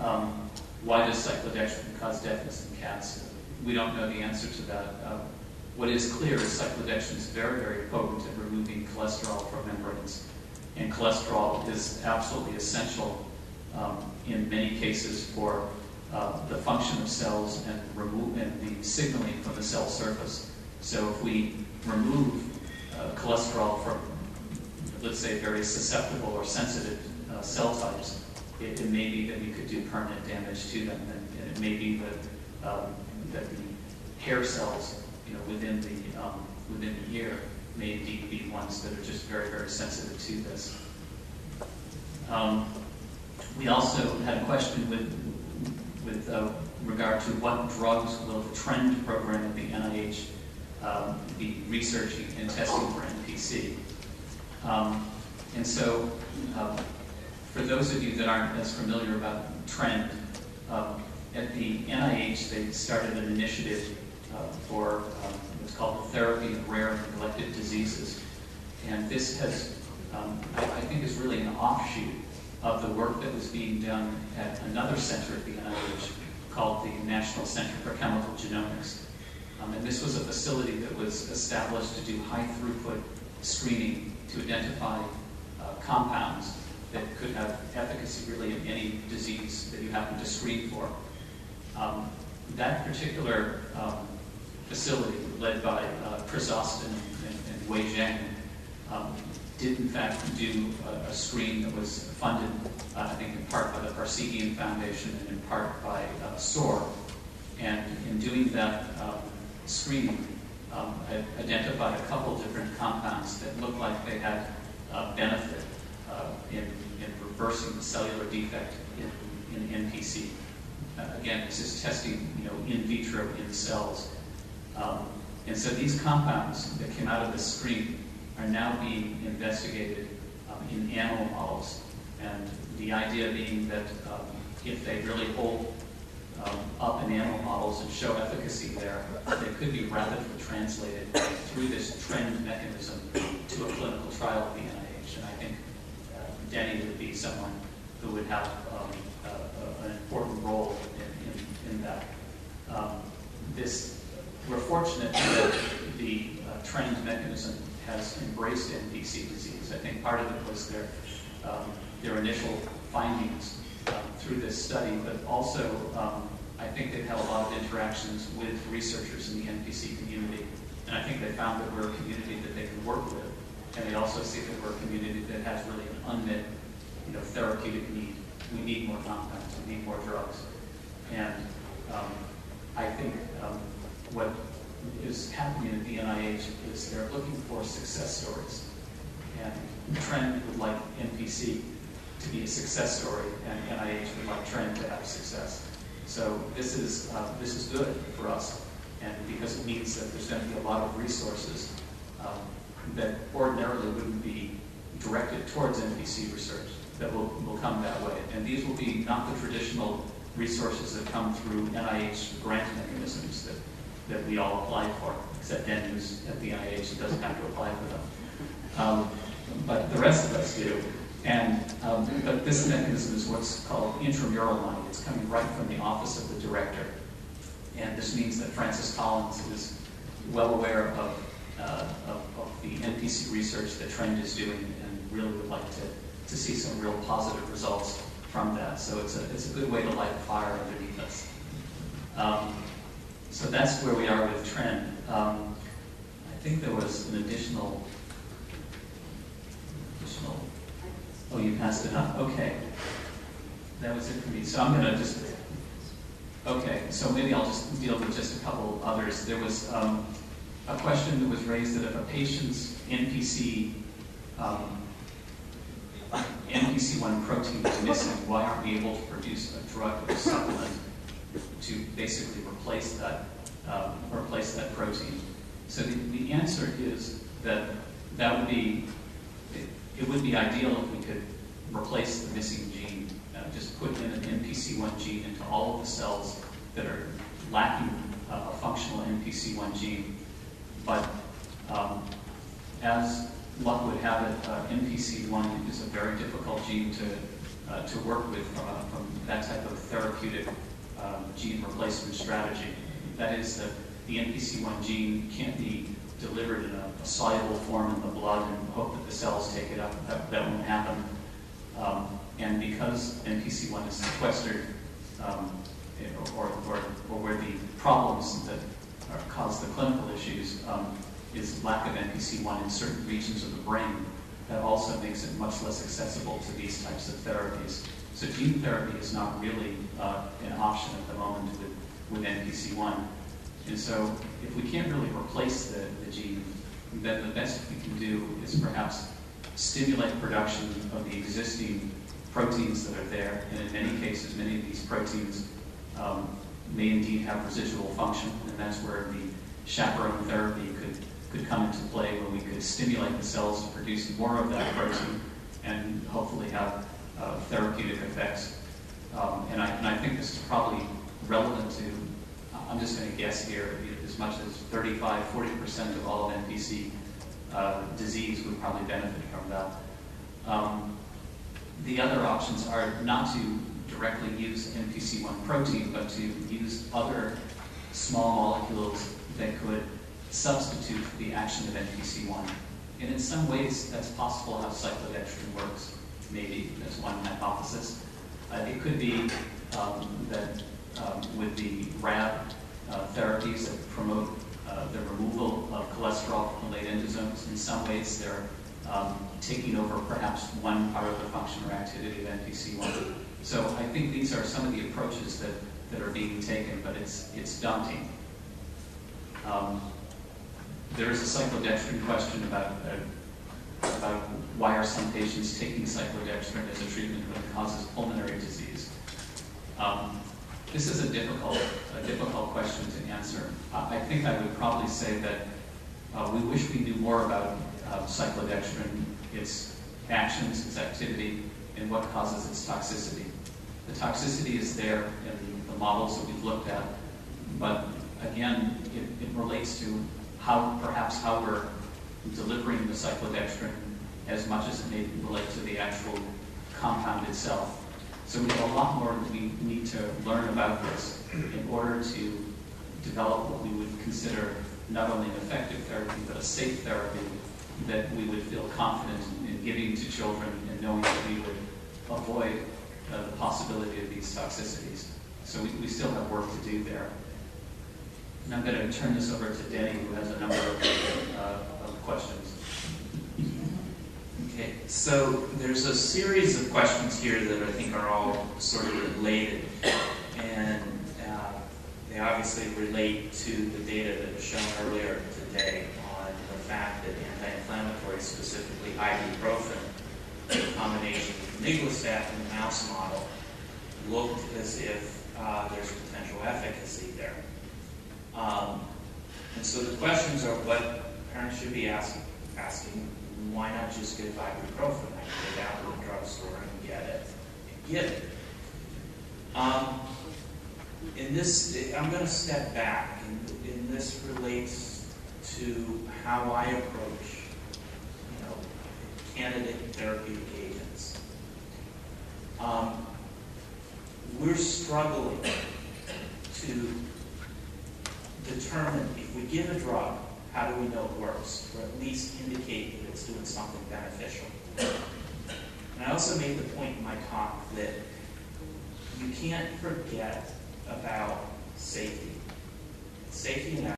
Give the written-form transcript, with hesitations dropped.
why does cyclodextrin cause deafness in cats? We don't know the answer to that. What is clear is cyclodextrin is very, very potent at removing cholesterol from membranes. And cholesterol is absolutely essential in many cases for the function of cells and the signaling from the cell surface. So if we remove cholesterol from, let's say, very susceptible or sensitive cell types, it may be that we could do permanent damage to them, and it may be that the hair cells, within the ear may indeed be ones that are just very, very sensitive to this. We also had a question with regard to what drugs will the TREND program at the NIH be researching and testing for NPC. And so, for those of you that aren't as familiar about TREND, at the NIH they started an initiative for what's called the Therapy of Rare and Neglected Diseases. And this has, I think, is really an offshoot of the work that was being done at another center at the NIH called the National Center for Chemical Genomics. And this was a facility that was established to do high throughput screening to identify compounds that could have efficacy really in any disease that you happen to screen for. That particular facility, led by Chris Austin and Wei Zhang, did in fact do a screen that was funded, I think, in part by the Parsegian Foundation and in part by SOAR. And in doing that screening, identified a couple different compounds that looked like they had benefit in reversing the cellular defect in NPC. Again, this is testing, in vitro in cells. And so these compounds that came out of this screen are now being investigated in animal models. And the idea being that if they really hold up in animal models and show efficacy there, they could be rapidly translated through this TREND mechanism to a clinical trial at the NIH. And I think Denny would be someone who would have an important role in that. We're fortunate that the TREND mechanism has embraced NPC disease. I think part of it was their initial findings through this study, but also I think they've had a lot of interactions with researchers in the NPC community, and I think they found that we're a community that they can work with, and they also see that we're a community that has really an unmet, therapeutic need. We need more compounds, we need more drugs, and I think what is happening at the NIH is they're looking for success stories, and TREND would like NPC to be a success story, and NIH would like TREND to have success. So this is good for us, and because it means that there's going to be a lot of resources that ordinarily wouldn't be directed towards NPC research that will come that way. And these will be not the traditional resources that come through NIH grant mechanisms that we all apply for, except Dan, who's at the NIH, doesn't have to apply for them. But the rest of us do. And but this mechanism is what's called intramural money. It's coming right from the office of the director. And this means that Francis Collins is well aware of the NPC research that TREND is doing, and really would like to see some real positive results from that. So it's a good way to light a fire underneath us. So that's where we are with TREND. I think there was an additional. Oh, you passed it up. Okay, that was it for me. So I'm going to just. Okay, so maybe I'll just deal with just a couple others. There was a question that was raised that if a patient's NPC1 protein is missing, why aren't we able to produce a drug or supplement to basically replace that protein? So the answer is that would be, it would be ideal if we could replace the missing gene, just put in an NPC1 gene into all of the cells that are lacking a functional NPC1 gene. But as luck would have it, NPC1 is a very difficult gene to work with from that type of therapy. therapeutic gene replacement strategy. That is that the NPC1 gene can't be delivered in a soluble form in the blood and hope that the cells take it up. That won't happen. And because NPC1 is sequestered, or where the problems that cause the clinical issues is lack of NPC1 in certain regions of the brain, that also makes it much less accessible to these types of therapies. So gene therapy is not really an option at the moment with NPC1. And so if we can't really replace the gene, then the best we can do is perhaps stimulate production of the existing proteins that are there. And in many cases, many of these proteins may indeed have residual function, and that's where the chaperone therapy could come into play, where we could stimulate the cells to produce more of that protein and hopefully have therapeutic effects. And I think this is probably relevant to, I'm just going to guess here, as much as 35–40% of all of NPC disease would probably benefit from that. The other options are not to directly use NPC1 protein, but to use other small molecules that could substitute for the action of NPC1. And in some ways, that's possible how cyclodextrin works, maybe, as one hypothesis. It could be that with the RAB therapies that promote the removal of cholesterol from late endosomes, in some ways they're taking over perhaps one part of the function or activity of NPC1. So I think these are some of the approaches that are being taken, but it's daunting. There is a cyclodextrin question about why are some patients taking cyclodextrin as a treatment when it causes pulmonary disease. This is a difficult question to answer. I think I would probably say that we wish we knew more about cyclodextrin, its actions, its activity, and what causes its toxicity. The toxicity is there in the models that we've looked at, but again, it relates to perhaps how we're delivering the cyclodextrin as much as it may relate to the actual compound itself. So we have a lot more that we need to learn about this in order to develop what we would consider not only an effective therapy, but a safe therapy that we would feel confident in giving to children and knowing that we would avoid the possibility of these toxicities. So we still have work to do there. And I'm going to turn this over to Denny, who has a number of questions. Okay, so there's a series of questions here that I think are all sort of related, and they obviously relate to the data that was shown earlier today on the fact that anti-inflammatory, specifically ibuprofen, in combination with miglustat in the mouse model, looked as if there's potential efficacy there. And so the questions are what parents should be asking, why not just give ibuprofen? I can go down to the drugstore and get it and give it. In this, I'm going to step back, and this relates to how I approach, candidate therapeutic agents. We're struggling to determine if we give a drug, how do we know it works, or at least indicate that it's doing something beneficial. And I also made the point in my talk that you can't forget about safety. Safety and